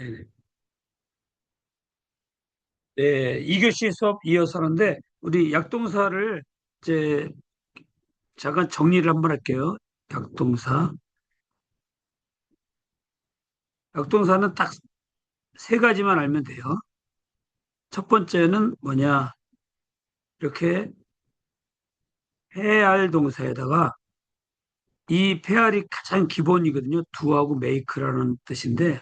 네, 네, 2교시 수업 이어서 하는데 우리 약동사를 이제 잠깐 정리를 한번 할게요. 약동사. 약동사는 딱 세 가지만 알면 돼요. 첫 번째는 뭐냐? 이렇게 페알 동사에다가 이 페알이 가장 기본이거든요. do하고 make라는 뜻인데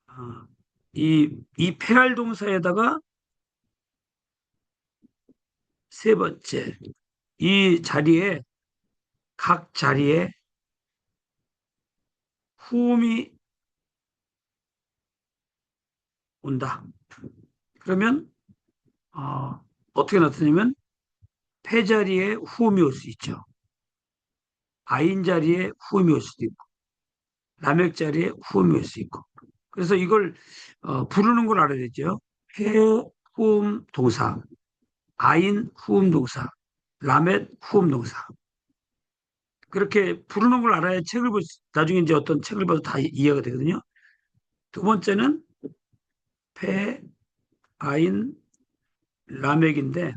어, 이 페알 동사에다가 세 번째 이 자리에 각 자리에 후음이 온다. 그러면 어떻게 나타내면 폐 자리에 후음이 올 수 있죠. 아인 자리에 후음이 올 수도 있고, 남액 자리에 후음이 올 수 있고. 그래서 이걸 부르는 걸 알아야 되죠. 폐 후음 동사, 아인 후음 동사, 라멧 후음 동사. 그렇게 부르는 걸 알아야 책을 나중에 이제 어떤 책을 봐도 다 이해가 되거든요. 두 번째는 폐, 아인, 라멕인데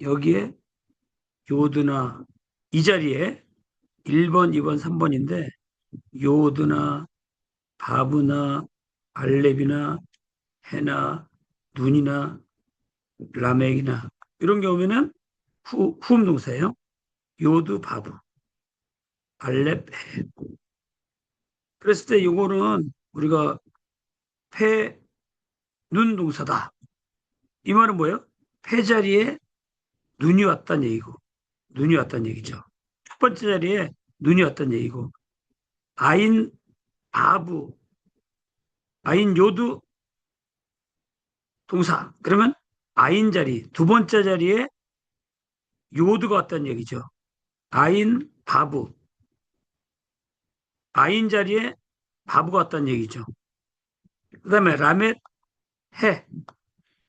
여기에 요드나 이 자리에 1번, 2번, 3번인데 요드나 바브나 알렙이나 해나 눈이나 라멕이나 이런 경우에는 후음 동사예요. 요드 바브 알렙 해. 그랬을 때 요거는 우리가 패 눈 동사다. 이 말은 뭐예요? 패 자리에 눈이 왔다는 얘기고 눈이 왔다는 얘기죠. 첫 번째 자리에 눈이 왔다는 얘기고 아인 바브 아인 요드 동사 그러면 아인 자리 두 번째 자리에 요드가 왔다는 얘기죠. 아인 바브 아인 자리에 바브가 왔다는 얘기죠. 그 다음에 라멧 해.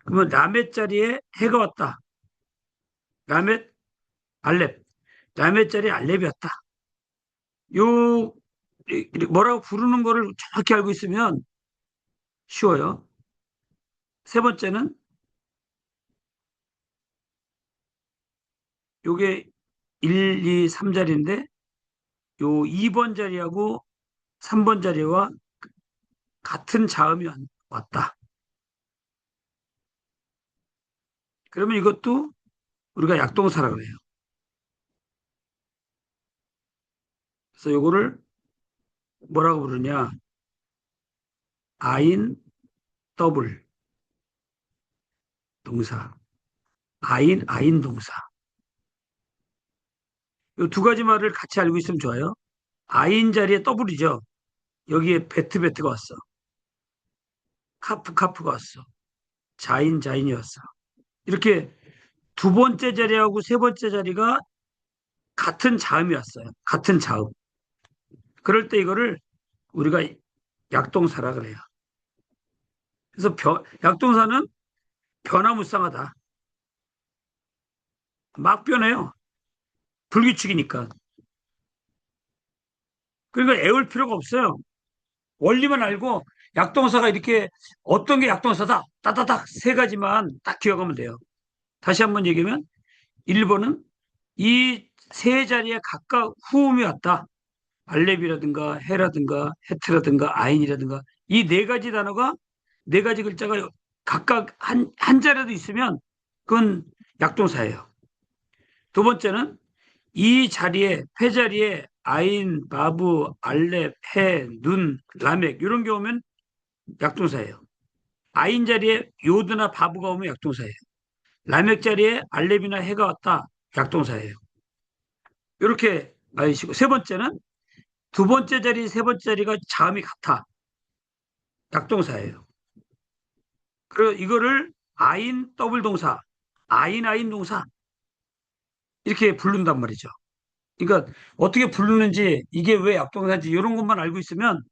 그러면 라멧 자리에 해가 왔다. 라멧 알렙. 라멧 자리에 알렙이 왔다. 요 뭐라고 부르는 거를 정확히 알고 있으면 쉬워요. 세 번째는 요게 1, 2, 3자리인데 요 2번 자리하고 3번 자리와 같은 자음이 왔다. 그러면 이것도 우리가 약동사라고 그래요. 그래서 요거를 뭐라고 부르냐? 아인 더블 동사. 아인 동사. 이 두 가지 말을 같이 알고 있으면 좋아요. 아인 자리에 더블이죠. 여기에 베트가 왔어. 카프가 왔어. 자인이 왔어. 이렇게 두 번째 자리하고 세 번째 자리가 같은 자음이 왔어요. 같은 자음. 그럴 때 이거를 우리가 약동사라 그래요. 그래서 약동사는 변화무쌍하다. 막 변해요. 불규칙이니까. 그러니까 애울 필요가 없어요. 원리만 알고 약동사가 이렇게 어떤 게 약동사다. 따다닥 세 가지만 딱 기억하면 돼요. 다시 한번 얘기하면 1번은 이 세 자리에 각각 후음이 왔다. 알렙이라든가 해라든가 헤트라든가 아인이라든가 이 네 가지 단어가 네 가지 글자가 각각 한 자리라도 있으면 그건 약동사예요. 두 번째는 이 자리에 폐 자리에 아인, 바브, 알렙, 해, 눈, 라멕 이런 게 오면 약동사예요. 아인 자리에 요드나 바브가 오면 약동사예요. 라멕 자리에 알렙이나 해가 왔다. 약동사예요. 이렇게 아시고 세 번째는 두 번째 자리, 세 번째 자리가 자음이 같아. 약동사예요. 그리고 이거를 아인 더블 동사, 아인 동사 이렇게 부른단 말이죠. 그러니까 어떻게 부르는지 이게 왜 약동사인지 이런 것만 알고 있으면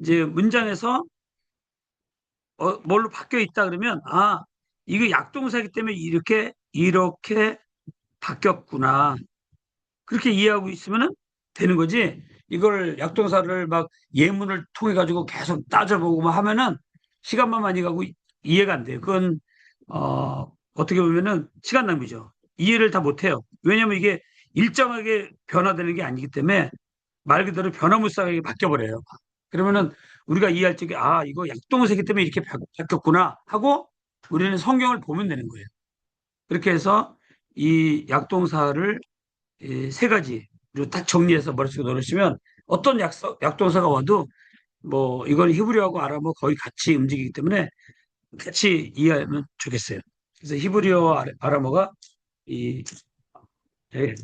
이제 문장에서 뭘로 바뀌어 있다 그러면 이거 약동사이기 때문에 이렇게 바뀌었구나. 그렇게 이해하고 있으면 되는 거지. 이걸 약동사를 막 예문을 통해 가지고 계속 따져보고 막 하면은 시간만 많이 가고 이해가 안 돼요. 그건 어떻게 보면은 시간 낭비죠. 이해를 다 못해요. 왜냐하면 이게 일정하게 변화되는 게 아니기 때문에 말 그대로 변화무쌍하게 바뀌어버려요. 그러면은 우리가 이해할 적에 아 이거 약동사이기 때문에 이렇게 바뀌었구나 하고 우리는 성경을 보면 되는 거예요. 그렇게 해서 이 약동사를 이세 가지로 딱 정리해서 머릿속에 넣으시면 어떤 약동사가 와도 뭐 이건 히브리어하고 아람어 거의 같이 움직이기 때문에 같이 이해하면 좋겠어요. 그래서 히브리어와 아람어가 이 네.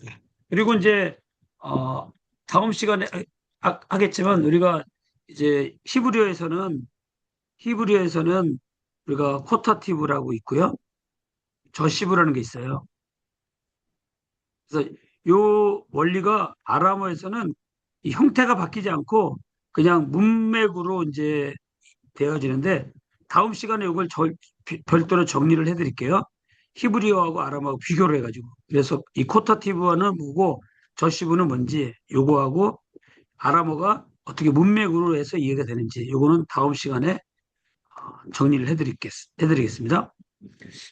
그리고 이제 어 다음 시간에 하겠지만 우리가 이제 히브리어에서는 우리가 코타티브라고 있고요. 저시브라는 게 있어요. 그래서 요 원리가 아람어에서는 이 형태가 바뀌지 않고 그냥 문맥으로 이제 되어지는데 다음 시간에 이걸 별도로 정리를 해드릴게요. 히브리어하고 아람어하고 비교를 해가지고 그래서 이 코타티브는 뭐고 저시브는 뭔지 요거하고 아람어가 어떻게 문맥으로 해서 이해가 되는지 요거는 다음 시간에 정리를 해드리겠습니다.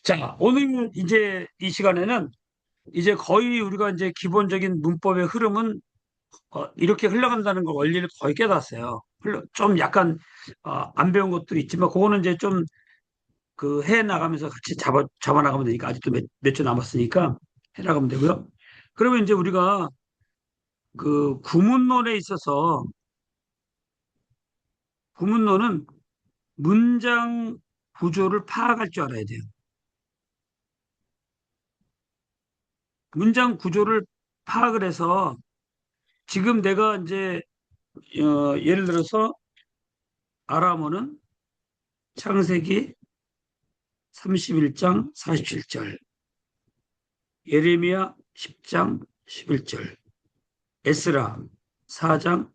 자, 오늘 이제 이 시간에는 이제 거의 우리가 이제 기본적인 문법의 흐름은 이렇게 흘러간다는 걸 원리를 거의 깨달았어요. 좀 약간 안 배운 것들이 있지만 그거는 이제 좀 그 해 나가면서 같이 잡아 나가면 되니까 아직도 몇 주 남았으니까 해 나가면 되고요. 그러면 이제 우리가 그 구문론에 있어서 구문론은 문장 구조를 파악할 줄 알아야 돼요. 문장 구조를 파악을 해서 지금 내가 이제 예를 들어서 아람어는 창세기 31장 47절, 예레미야 10장 11절, 에스라 4장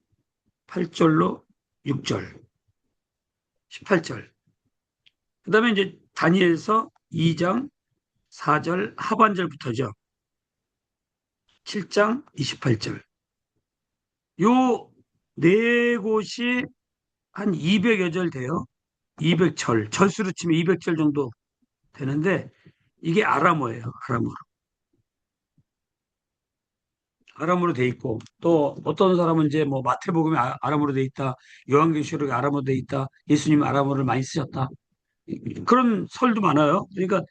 8절로 6절, 18절. 그다음에 이제 다니엘서 2장 4절 하반절부터죠. 7장 28절. 요 네 곳이 한 200여 절 돼요. 200절. 절수로 치면 200절 정도 되는데 이게 아람어예요. 아람어로. 아람어로 돼 있고 또 어떤 사람은 이제 뭐 마태복음에 아람어로 돼 있다. 요한계시록에 아람어로 돼 있다. 예수님 아람어를 많이 쓰셨다. 그런 설도 많아요. 그러니까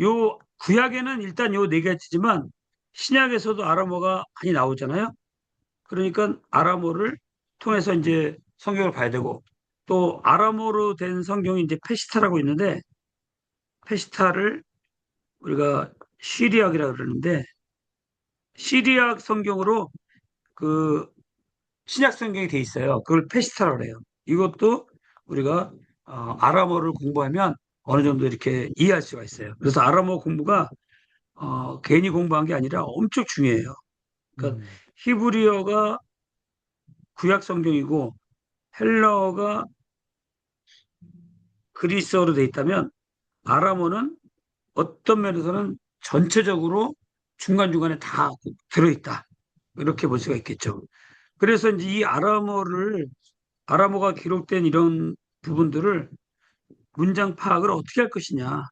요 구약에는 일단 요 네 가지지만 신약에서도 아람어가 많이 나오잖아요. 그러니까 아람어를 통해서 이제 성경을 봐야 되고 또 아람어로 된 성경이 이제 페시타라고 있는데 페시타를 우리가 시리학이라고 그러는데 시리학 성경으로 그 신약 성경이 돼 있어요. 그걸 페시타라고 해요. 이것도 우리가 아람어를 공부하면 어느 정도 이렇게 이해할 수가 있어요. 그래서 아람어 공부가 괜히 공부한 게 아니라 엄청 중요해요. 그러니까 히브리어가 구약 성경이고 헬라어가 그리스어로 돼 있다면 아람어는 어떤 면에서는 전체적으로 중간중간에 다 들어있다. 이렇게 볼 수가 있겠죠. 그래서 이제 이 아람어가 기록된 이런 부분들을 문장 파악을 어떻게 할 것이냐.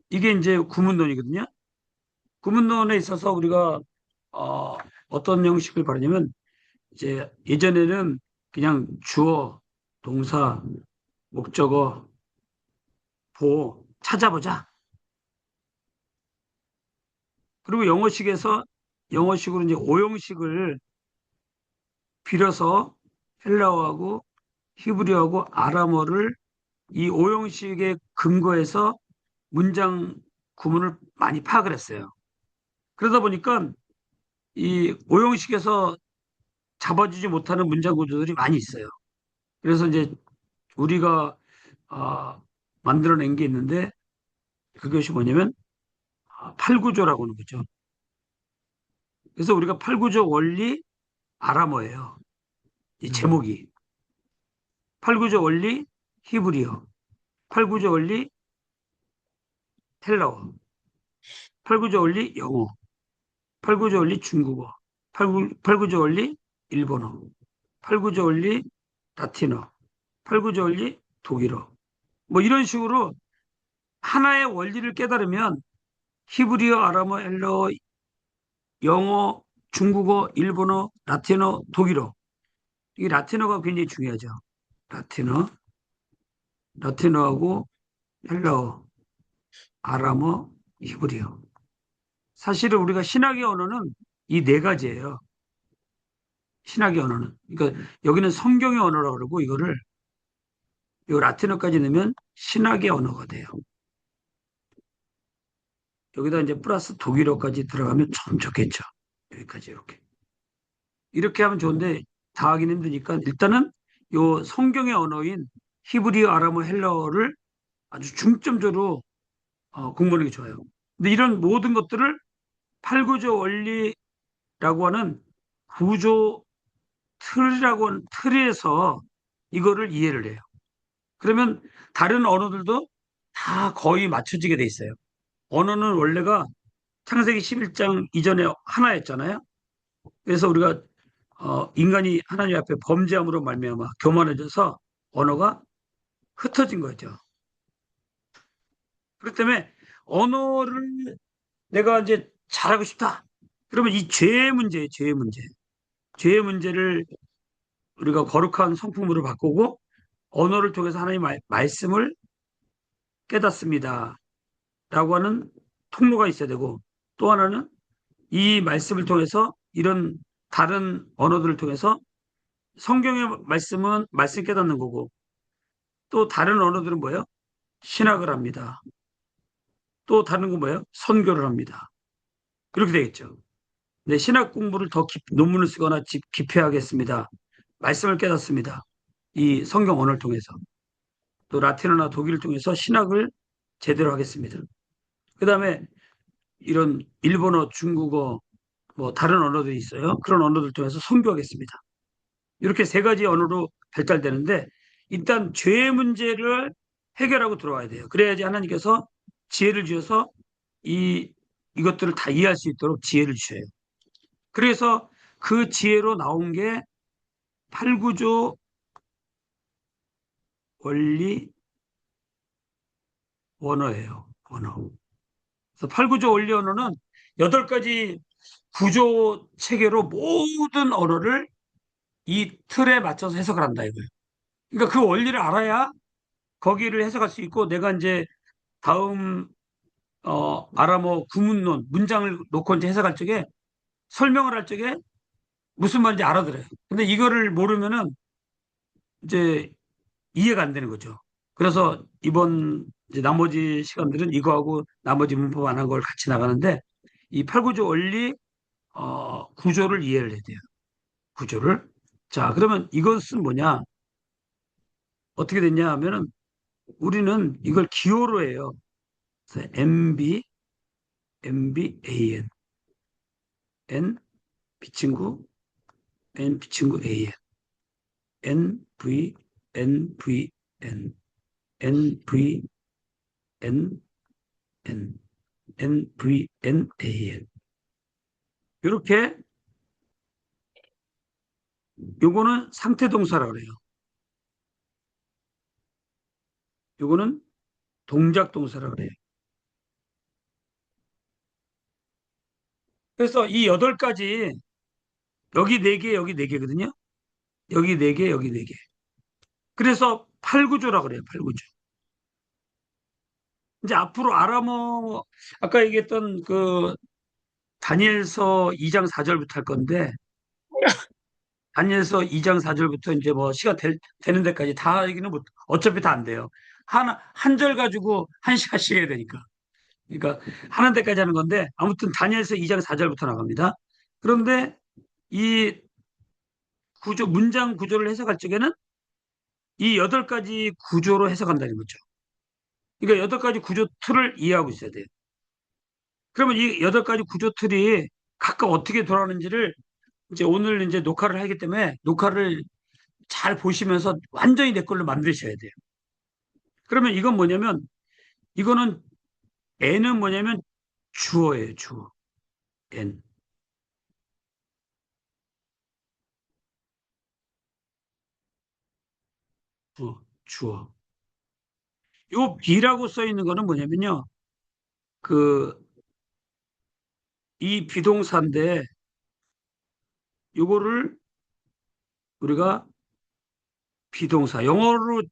이게 이제 구문론이거든요. 구문론에 있어서 우리가 어, 어떤 형식을 바르냐면 이제 예전에는 그냥 주어, 동사, 목적어, 보어 찾아보자. 그리고 영어식으로 이제 오형식을 빌어서 헬라어하고 히브리어하고 아람어를 이 오형식에 근거해서 문장 구문을 많이 파악을 했어요. 그러다 보니까 이 오형식에서 잡아주지 못하는 문장 구조들이 많이 있어요. 그래서 이제 우리가 어, 만들어낸 게 있는데 그것이 뭐냐면 팔구조라고 하는 거죠. 그래서 우리가 팔구조 원리 아람어예요. 이 제목이 팔구조 원리 히브리어, 팔구조 원리 헬라어, 팔구조 원리 영어, 팔구조 원리 중국어, 팔구조 원리 일본어. 팔구조 원리 라틴어, 팔구조 원리 독일어. 뭐 이런 식으로 하나의 원리를 깨달으면 히브리어, 아람어, 엘러, 영어, 중국어, 일본어, 라틴어, 독일어. 이 라틴어가 굉장히 중요하죠. 라틴어, 라틴어하고 헬라어, 아람어, 히브리어. 사실은 우리가 신학의 언어는 이 네 가지예요. 신학의 언어는. 그러니까 여기는 성경의 언어라고 그러고 이거를 이 라틴어까지 넣으면 신학의 언어가 돼요. 여기다 이제 플러스 독일어까지 들어가면 참 좋겠죠. 여기까지 이렇게. 이렇게 하면 좋은데 다 하긴 힘드니까 일단은 요 성경의 언어인 히브리어, 아람어, 헬라어를 아주 중점적으로 공부하는 게 좋아요. 근데 이런 모든 것들을 팔구조 원리라고 하는 구조 틀이라고 하는 틀에서 이거를 이해를 해요. 그러면 다른 언어들도 다 거의 맞춰지게 돼 있어요. 언어는 원래가 창세기 11장 이전에 하나였잖아요. 그래서 우리가 인간이 하나님 앞에 범죄함으로 말미암아 교만해져서 언어가 흩어진 거죠. 그렇기 때문에 언어를 내가 이제 잘하고 싶다. 그러면 이 죄의 문제, 죄의 문제. 죄의 문제를 우리가 거룩한 성품으로 바꾸고 언어를 통해서 하나님의 말씀을 깨닫습니다. 라고 하는 통로가 있어야 되고 또 하나는 이 말씀을 통해서 이런 다른 언어들을 통해서 성경의 말씀은 말씀 깨닫는 거고 또 다른 언어들은 뭐예요? 신학을 합니다. 또 다른 건 뭐예요? 선교를 합니다. 그렇게 되겠죠. 네, 신학 공부를 더 논문을 쓰거나 깊이 하겠습니다. 말씀을 깨닫습니다. 이 성경 언어를 통해서. 또 라틴어나 독일을 통해서 신학을 제대로 하겠습니다. 그 다음에 이런 일본어, 중국어, 뭐 다른 언어들이 있어요. 그런 언어들 통해서 선교하겠습니다. 이렇게 세 가지 언어로 발달되는데 일단 죄의 문제를 해결하고 들어와야 돼요. 그래야지 하나님께서 지혜를 주셔서 이것들을 다 이해할 수 있도록 지혜를 주셔요. 그래서 그 지혜로 나온 게 팔구조 원리 원어예요. 원어. 그래서 팔구조 원리 언어는 8가지 구조 체계로 모든 언어를 이 틀에 맞춰서 해석을 한다 이거예요. 그러니까 그 원리를 알아야 거기를 해석할 수 있고 내가 이제 다음 아람어 구문론 문장을 놓고 이제 해석할 적에 설명을 할 적에 무슨 말인지 알아들어요. 근데 이거를 모르면은 이제 이해가 안 되는 거죠. 그래서 이번 이제 나머지 시간들은 이거하고 나머지 문법 안 한 걸 같이 나가는데 이 팔구조 원리 구조를 이해를 해야 돼요. 구조를. 자, 그러면 이것은 뭐냐? 어떻게 됐냐 하면은 우리는 이걸 기호로 해요. 그래서 MB, MBAN, N 비친구, N 비친구 AN, NV, NVN, NVNN, NVNAN. 이렇게 요거는 상태 동사라고 그래요. 요거는 동작 동사라고 그래요. 그래서 이 8가지 여기 4개, 여기 4개거든요. 여기 4개, 여기 4개. 그래서 팔구조라고 그래요. 팔구조. 이제 앞으로 아람어 아까 얘기했던 그 다니엘서 2장 4절부터 할 건데 다니엘서 2장 4절부터 이제 뭐 시간 되는 데까지 다 얘기는 못 어차피 다 안 돼요. 한 절 가지고 1시간씩 해야 되니까. 그러니까 하는 데까지 하는 건데 아무튼 다니엘서 2장 4절부터 나갑니다. 그런데 이 구조 문장 구조를 해석할 적에는 이 8가지 구조로 해석한다는 거죠. 그러니까 8가지 구조 틀을 이해하고 있어야 돼요. 그러면 이 8가지 구조 틀이 각각 어떻게 돌아가는지를 이제 오늘 이제 녹화를 하기 때문에 녹화를 잘 보시면서 완전히 내 걸로 만드셔야 돼요. 그러면 이건 뭐냐면 이거는 N은 뭐냐면 주어예요, 주어. N. 주어. 요 be라고 써 있는 거는 뭐냐면요. 그, 이 비동사인데, 요거를 우리가 비동사, 영어로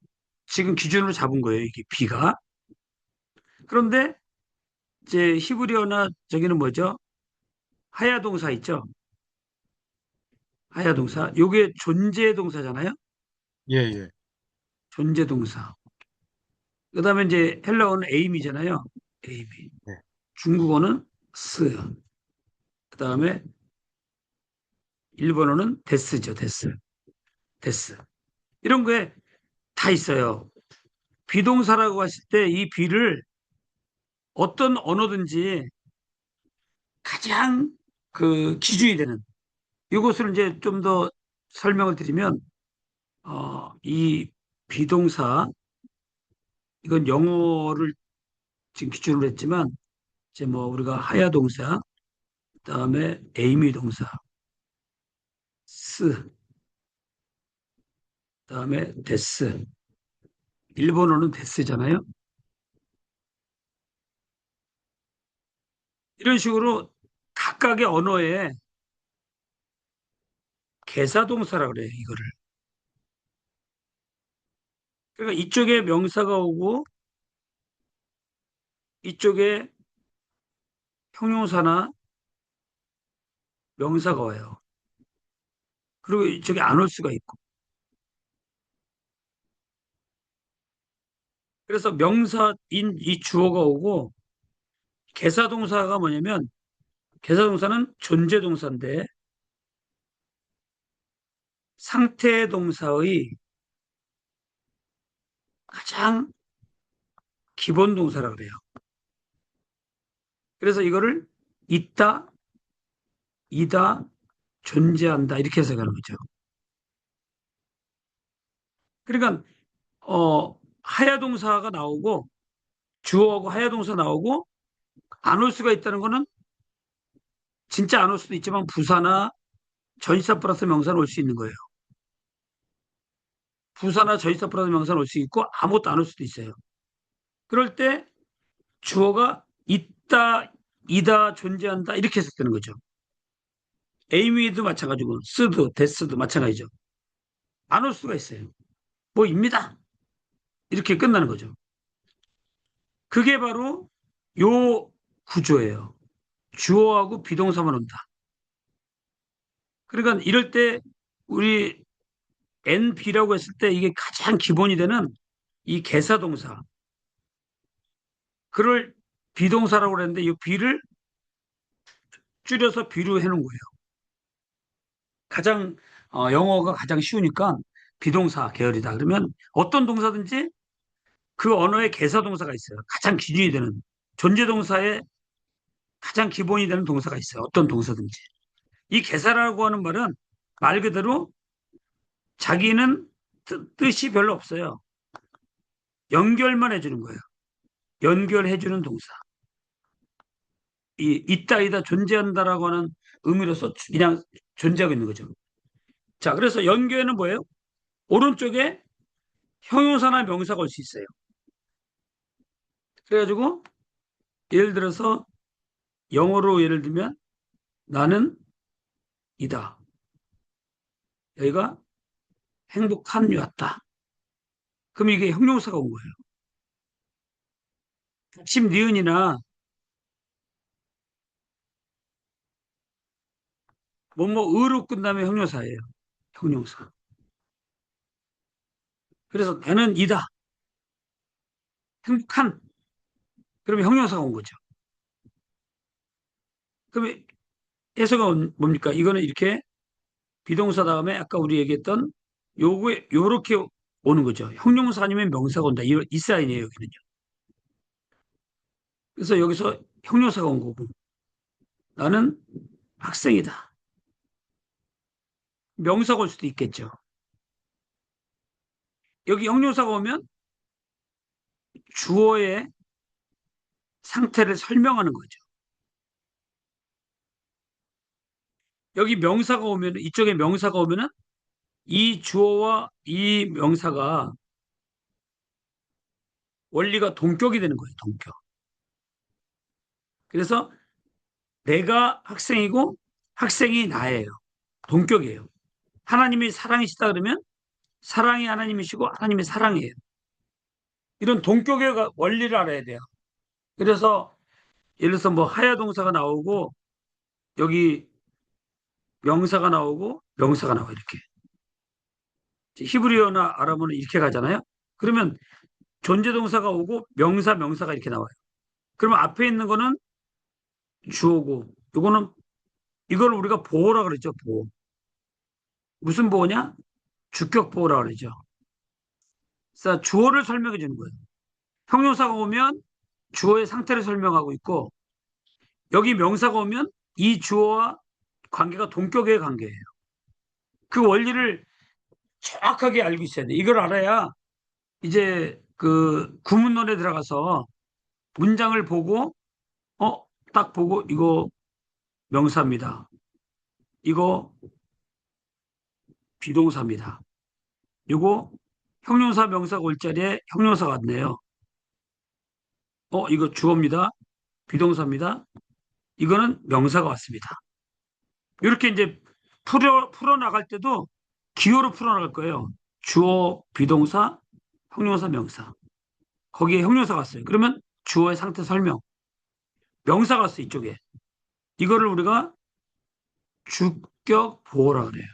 지금 기준으로 잡은 거예요. 이게 be가. 그런데 이제 히브리어나 저기는 뭐죠? 하야 동사 있죠? 하야 동사. 요게 존재 동사잖아요? 예, 예. 존재 동사. 그다음에 이제 헬라어는 에임이잖아요. 에임이. 네. 중국어는 스. 그다음에 일본어는 데스죠. 데스. 데스. 이런 거에 다 있어요. 비동사라고 하실 때 이 비를 어떤 언어든지 가장 그 기준이 되는 이것을 이제 좀 더 설명을 드리면 이 비동사 이건 영어를 지금 기준으로 했지만 이제 뭐 우리가 하야 동사 그다음에 에이미 동사 스 그다음에 데스 일본어는 데스잖아요. 이런 식으로 각각의 언어에 개사동사라 그래요, 이거를. 그러니까 이쪽에 명사가 오고 이쪽에 형용사나 명사가 와요. 그리고 이쪽에 안 올 수가 있고. 그래서 명사인 이 주어가 오고 개사동사가 뭐냐면 개사동사는 존재동사인데 상태동사의 가장 기본 동사라 그래요. 그래서 이거를 있다, 이다, 존재한다 이렇게 해석하는 거죠. 그러니까 하야 동사가 나오고 주어하고 하야 동사 나오고 안 올 수가 있다는 거는 진짜 안 올 수도 있지만 부사나 전치사 플러스 명사는 올 수 있는 거예요. 부사나 전치사 플러스 명사는 올 수 있고 아무것도 안 올 수도 있어요. 그럴 때 주어가 있다, 이다, 존재한다 이렇게 해석되는 거죠. 에이미도 마찬가지고 쓰도, 데스도 마찬가지죠. 안 올 수가 있어요. 뭐입니다. 이렇게 끝나는 거죠. 그게 바로 요 구조예요. 주어하고 비동사만 온다. 그러니까 이럴 때 우리 NB라고 했을 때 이게 가장 기본이 되는 이 개사동사. 그걸 비동사라고 그랬는데 이 비를 줄여서 비로 해놓은 거예요. 가장 영어가 가장 쉬우니까 비동사 계열이다. 그러면 어떤 동사든지 그 언어에 개사동사가 있어요. 가장 기준이 되는 존재동사에 가장 기본이 되는 동사가 있어요. 어떤 동사든지. 이 개사라고 하는 말은 말 그대로 자기는 뜻이 별로 없어요. 연결만 해주는 거예요. 연결해주는 동사. 이 있다 존재한다라고 하는 의미로서 그냥 존재하고 있는 거죠. 자, 그래서 연결은 뭐예요? 오른쪽에 형용사나 명사가 올 수 있어요. 그래가지고 예를 들어서 영어로 예를 들면 나는 이다. 여기가 행복한 류였다. 그럼 이게 형용사가 온 거예요. 심 니은이나 뭐으로 끝나면 형용사예요. 형용사. 그래서 나는 이다. 행복한. 그러면 형용사가 온 거죠. 그러면 해석은 뭡니까? 이거는 이렇게 비동사 다음에 아까 우리 얘기했던 요거에 요렇게 오는 거죠. 형용사 아니면 명사가 온다. 이 사인이에요, 여기는요. 그래서 여기서 형용사가 온 거고 나는 학생이다. 명사가 올 수도 있겠죠. 여기 형용사가 오면 주어의 상태를 설명하는 거죠. 여기 명사가 오면 이쪽에 명사가 오면은 이 주어와 이 명사가 원리가 동격이 되는 거예요. 동격. 그래서 내가 학생이고 학생이 나예요. 동격이에요. 하나님이 사랑이시다 그러면 사랑이 하나님이시고 하나님이 사랑이에요. 이런 동격의 원리를 알아야 돼요. 그래서 예를 들어서 뭐 하야 동사가 나오고 여기 명사가 나오고 명사가 나와 이렇게. 히브리어나 아람어는 이렇게 가잖아요. 그러면 존재 동사가 오고 명사가 이렇게 나와요. 그러면 앞에 있는 거는 주어고 이거는 이걸 우리가 보호라 그러죠. 보호. 무슨 보호냐? 주격 보호라 그러죠. 그래서 주어를 설명해 주는 거예요. 형용사가 오면 주어의 상태를 설명하고 있고 여기 명사가 오면 이 주어와 관계가 동격의 관계예요. 그 원리를 정확하게 알고 있어야 돼. 이걸 알아야 이제 그 구문론에 들어가서 문장을 보고 딱 보고 이거 명사입니다. 이거 비동사입니다. 이거 형용사 명사가 올 자리에 형용사 같네요. 이거 주어입니다. 비동사입니다. 이거는 명사가 왔습니다. 이렇게 이제 풀어나갈 때도 기호로 풀어나갈 거예요. 주어, 비동사, 형용사, 명사. 거기에 형용사가 왔어요. 그러면 주어의 상태 설명. 명사가 왔어요. 이쪽에. 이거를 우리가 주격 보호라 그래요.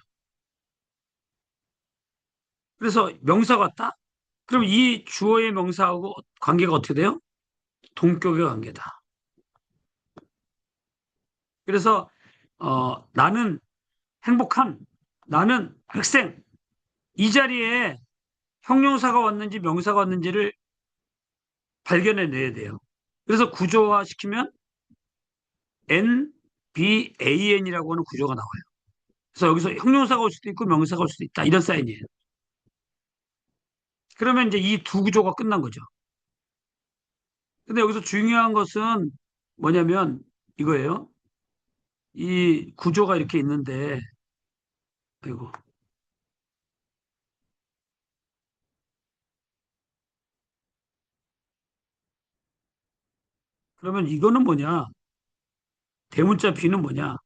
그래서 명사가 왔다? 그럼 이 주어의 명사하고 관계가 어떻게 돼요? 동격의 관계다. 그래서 나는 행복한, 나는 학생, 이 자리에 형용사가 왔는지 명사가 왔는지를 발견해내야 돼요. 그래서 구조화 시키면 NBAN이라고 하는 구조가 나와요. 그래서 여기서 형용사가 올 수도 있고 명사가 올 수도 있다. 이런 사인이에요. 그러면 이제 이 두 구조가 끝난 거죠. 근데 여기서 중요한 것은 뭐냐면 이거예요. 이 구조가 이렇게 있는데, 아이고, 그러면 이거는 뭐냐? 대문자 B는 뭐냐?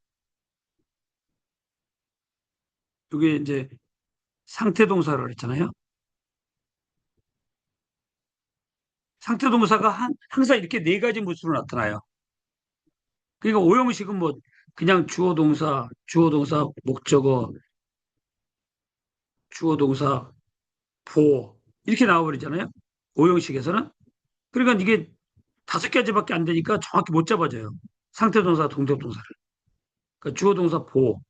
이게 이제 상태 동사라고 했잖아요. 상태 동사가 항상 이렇게 네 가지 모습으로 나타나요. 그러니까 오형식은 뭐 그냥 주어 동사, 목적어, 주어 동사, 보어 이렇게 나와버리잖아요. 오형식에서는. 그러니까 이게 다섯 가지밖에 안 되니까 정확히 못 잡아져요. 상태 동사, 동적 동사를. 그러니까 주어 동사, 보어,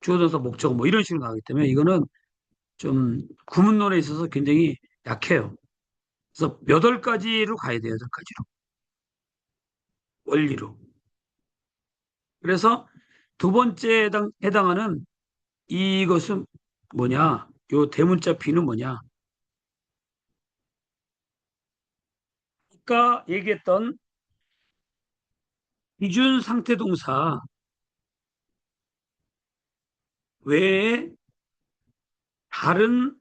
주어 동사, 목적어 뭐 이런 식으로 나가기 때문에 이거는 좀 구문론에 있어서 굉장히 약해요. 그래서 8가지로 가야 돼요. 8가지로. 원리로. 그래서 두 번째 해당하는 이것은 뭐냐? 요 대문자 B는 뭐냐? 아까 얘기했던 기준 상태 동사 외에 다른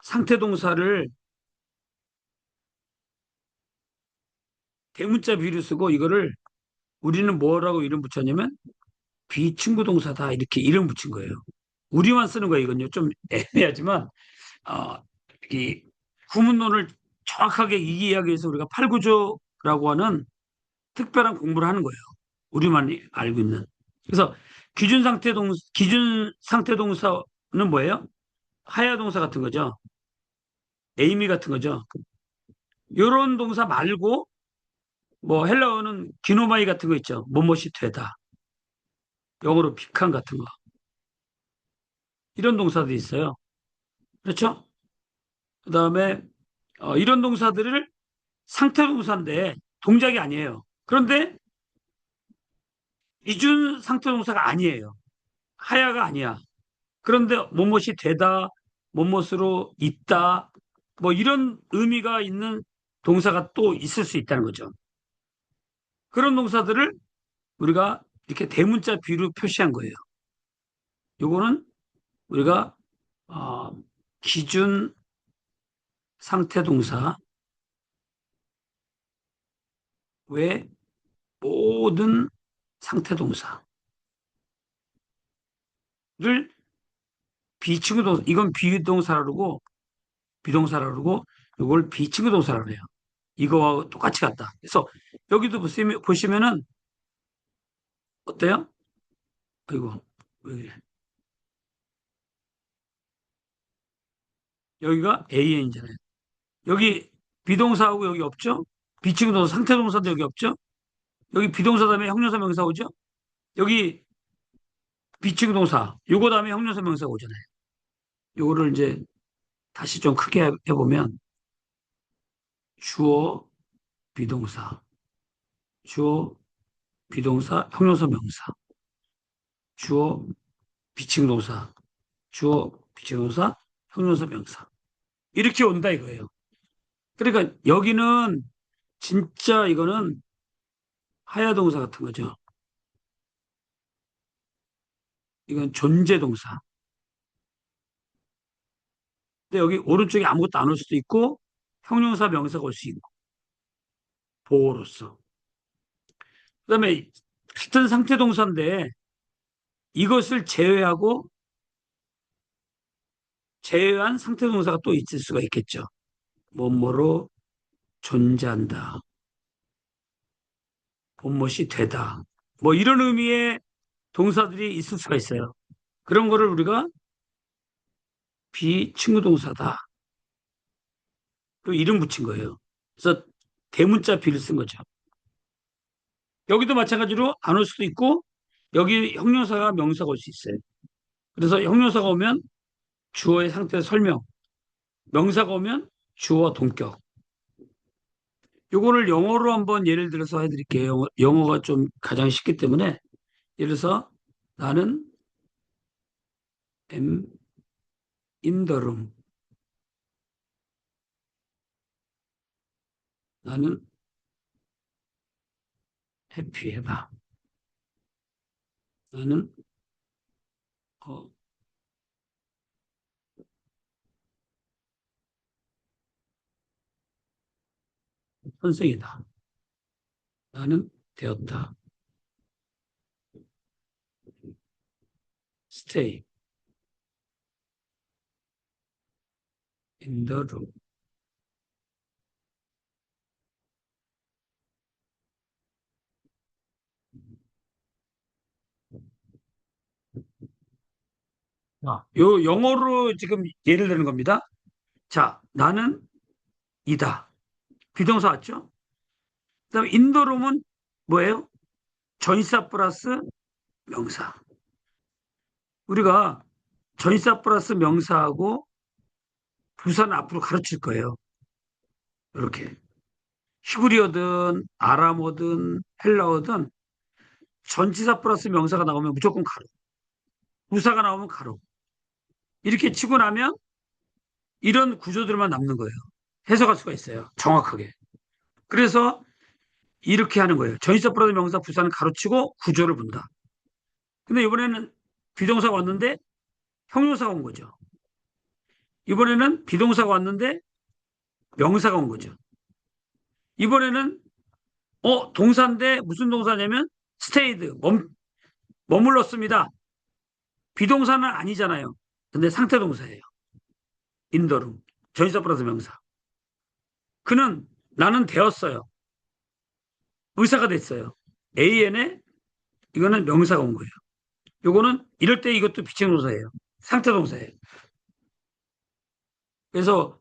상태 동사를 대문자 B로 쓰고 이거를 우리는 뭐라고 이름 붙였냐면 비친구 동사다 이렇게 이름 붙인 거예요. 우리만 쓰는 거예요. 이건요. 좀 애매하지만 어, 이 구문론을 정확하게 이해하기 위해서 우리가 팔구조라고 하는 특별한 공부를 하는 거예요. 우리만 알고 있는. 그래서 기준 상태 동사는 뭐예요? 하야 동사 같은 거죠. 에이미 같은 거죠. 이런 동사 말고 뭐 헬라어는 기노마이 같은 거 있죠. 뭐뭇이 되다. 영어로 비칸 같은 거. 이런 동사들이 있어요. 그렇죠? 그다음에 이런 동사들을 상태 동사인데 동작이 아니에요. 그런데 기준 상태 동사가 아니에요. 하야가 아니야. 그런데 뭐뭇이 되다, 뭐뭇으로 있다, 뭐 이런 의미가 있는 동사가 또 있을 수 있다는 거죠. 그런 동사들을 우리가 이렇게 대문자 B로 표시한 거예요. 요거는 우리가 어, 기준 상태 동사, 왜 모든 상태 동사를 비친구 동사, 이건 비동사라 그러고 비동사라 그러고 이걸 비친구 동사라 그래요. 이거와 똑같이 같다. 그래서 여기도 보시면은 어때요? 아이고, 여기가 AN이잖아요. 여기 비동사하고 여기 없죠? 비친구 동사, 상태 동사도 여기 없죠? 여기 비동사 다음에 형용사 명사 오죠? 여기 비친구 동사, 요거 다음에 형용사 명사 오잖아요. 요거를 이제 다시 좀 크게 해보면 주어, 비동사, 주어, 비동사, 형용사 명사, 주어, 비친구 동사, 주어, 비친구 동사, 형용사 명사. 이렇게 온다 이거예요. 그러니까 여기는 진짜 이거는 하야 동사 같은 거죠. 이건 존재 동사. 근데 여기 오른쪽에 아무것도 안 올 수도 있고 형용사 명사가 올 수 있고 보호로서. 그다음에 같은 상태 동사인데 이것을 제외한 상태 동사가 또 있을 수가 있겠죠. 뭐뭐로 존재한다. 본못이 되다. 뭐 이런 의미의 동사들이 있을 수가 있어요. 그런 거를 우리가 비친구 동사다. 또 이름 붙인 거예요. 그래서 대문자 비를 쓴 거죠. 여기도 마찬가지로 안 올 수도 있고 여기 형용사가 명사가 올 수 있어요. 그래서 형용사가 오면 주어의 상태 설명, 명사가 오면 주어 동격. 요거를 영어로 한번 예를 들어서 해드릴게요. 영어가 좀 가장 쉽기 때문에 예를 들어서 나는 am in the room. 나는 해피 해봐. 나는 어, 선생이다. 나는 되었다. stay in the room. 요 영어로 지금 예를 드는 겁니다. 자, 나는 이다. 비동사 왔죠? 그다음에 인도롬은 뭐예요? 전치사 플러스 명사. 우리가 전치사 플러스 명사하고 부사는 앞으로 가르칠 거예요. 이렇게. 히브리어든 아람어든 헬라어든 전치사 플러스 명사가 나오면 무조건 가로. 부사가 나오면 가로. 이렇게 치고 나면 이런 구조들만 남는 거예요. 해석할 수가 있어요. 정확하게. 그래서 이렇게 하는 거예요. 전치사 플러스 명사 부사는 가로치고 구조를 본다. 근데 이번에는 비동사가 왔는데 형용사가 온 거죠. 이번에는 비동사가 왔는데 명사가 온 거죠. 이번에는 동사인데 무슨 동사냐면 stayed 머물렀습니다. 비동사는 아니잖아요. 근데 상태 동사예요. 인더룸 전치사 플러스 명사. 그는 나는 되었어요. 의사가 됐어요. AN에 이거는 명사가 온 거예요. 요거는 이럴 때 이것도 비칭 동사예요. 상태 동사예요. 그래서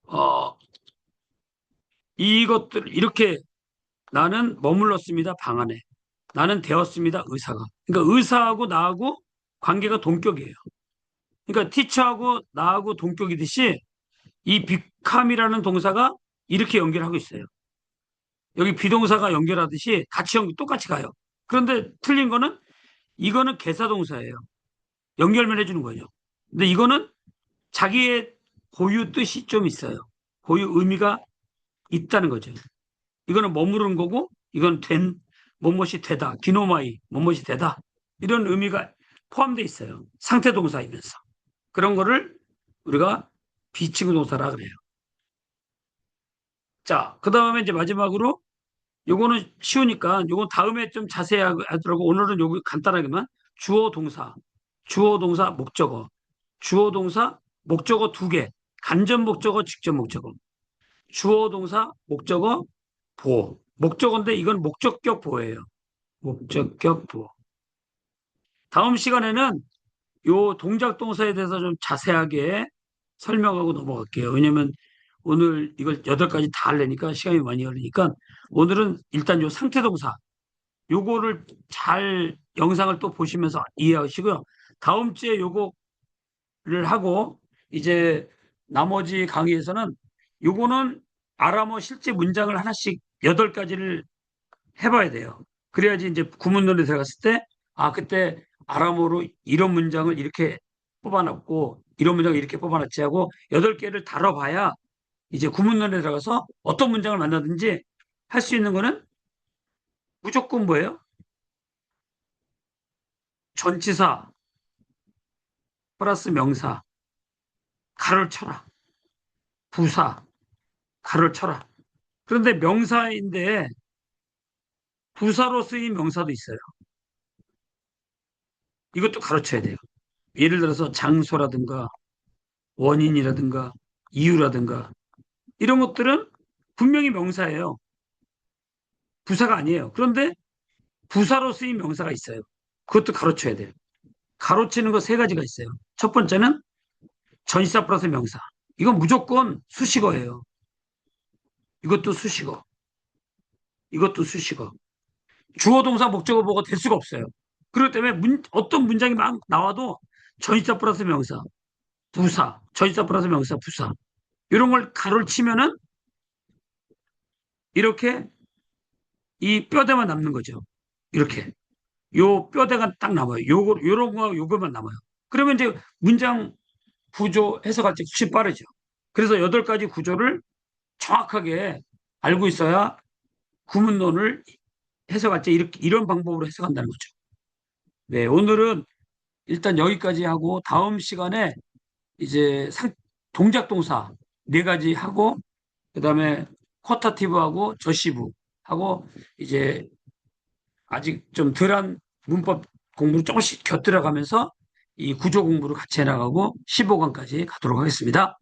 어, 이것들 이렇게 나는 머물렀습니다. 방 안에. 나는 되었습니다. 의사가. 그러니까 의사하고 나하고 관계가 동격이에요. 그러니까 티처하고 나하고 동격이듯이 이 become이라는 동사가 이렇게 연결하고 있어요. 여기 비동사가 연결하듯이 똑같이 가요. 그런데 틀린 거는 이거는 개사동사예요. 연결만 해주는 거죠. 근데 이거는 자기의 고유 뜻이 좀 있어요. 고유 의미가 있다는 거죠. 이거는 머무르는 거고 이건 뭐뭇이 되다. 기노마이 뭐뭇이 되다. 이런 의미가 포함되어 있어요. 상태 동사이면서. 그런 거를 우리가 비치구 동사라 그래요. 자, 그 다음에 이제 마지막으로 요거는 쉬우니까 요건 다음에 좀 자세히 하더라고. 오늘은 요거 간단하게만 주어 동사, 주어 동사 목적어, 주어 동사 목적어 두 개, 간접 목적어, 직접 목적어, 주어 동사 목적어 보어. 목적어인데 이건 목적격 보어예요. 목적격 보어. 다음 시간에는 요 동작 동사에 대해서 좀 자세하게 설명하고 넘어갈게요. 왜냐면 오늘 이걸 8가지 다 하려니까 시간이 많이 걸리니까 오늘은 일단 요 상태 동사 요거를 잘 영상을 또 보시면서 이해하시고요. 다음 주에 요거를 하고 이제 나머지 강의에서는 요거는 아람어 실제 문장을 하나씩 8가지를 해봐야 돼요. 그래야지 이제 구문론에 들어갔을 때, 아, 그때 아람어로 이런 문장을 이렇게 뽑아놨고, 이런 문장을 이렇게 뽑아놨지 하고, 8개를 다뤄봐야 이제 구문론에 들어가서 어떤 문장을 만나든지 할 수 있는 거는 무조건 뭐예요? 전치사 플러스 명사, 가로를 쳐라. 부사, 가로를 쳐라. 그런데 명사인데 부사로 쓰인 명사도 있어요. 이것도 가르쳐야 돼요. 예를 들어서 장소라든가 원인이라든가 이유라든가 이런 것들은 분명히 명사예요. 부사가 아니에요. 그런데 부사로 쓰인 명사가 있어요. 그것도 가르쳐야 돼요. 가로치는 거 3가지가 있어요. 첫 번째는 전치사 플러스 명사. 이건 무조건 수식어예요. 이것도 수식어. 이것도 수식어. 주어 동사 목적어 보고 될 수가 없어요. 그렇기 때문에 어떤 문장이 막 나와도 전치사 플러스 명사, 부사, 전치사 플러스 명사, 부사 이런 걸 가로를 치면은 이렇게 이 뼈대만 남는 거죠. 이렇게. 요 뼈대가 딱 남아요. 요런 거, 요거만 남아요. 그러면 이제 문장 구조 해석할 때 훨씬 빠르죠. 그래서 8가지 구조를 정확하게 알고 있어야 구문론을 해석할 때 이런 방법으로 해석한다는 거죠. 네, 오늘은 일단 여기까지 하고 다음 시간에 이제 동작 동사 4가지 하고 그다음에 쿼타티브하고 저시브 하고 이제 아직 좀 덜한 문법 공부를 조금씩 곁들여가면서 이 구조 공부를 같이 해나가고 15강까지 가도록 하겠습니다.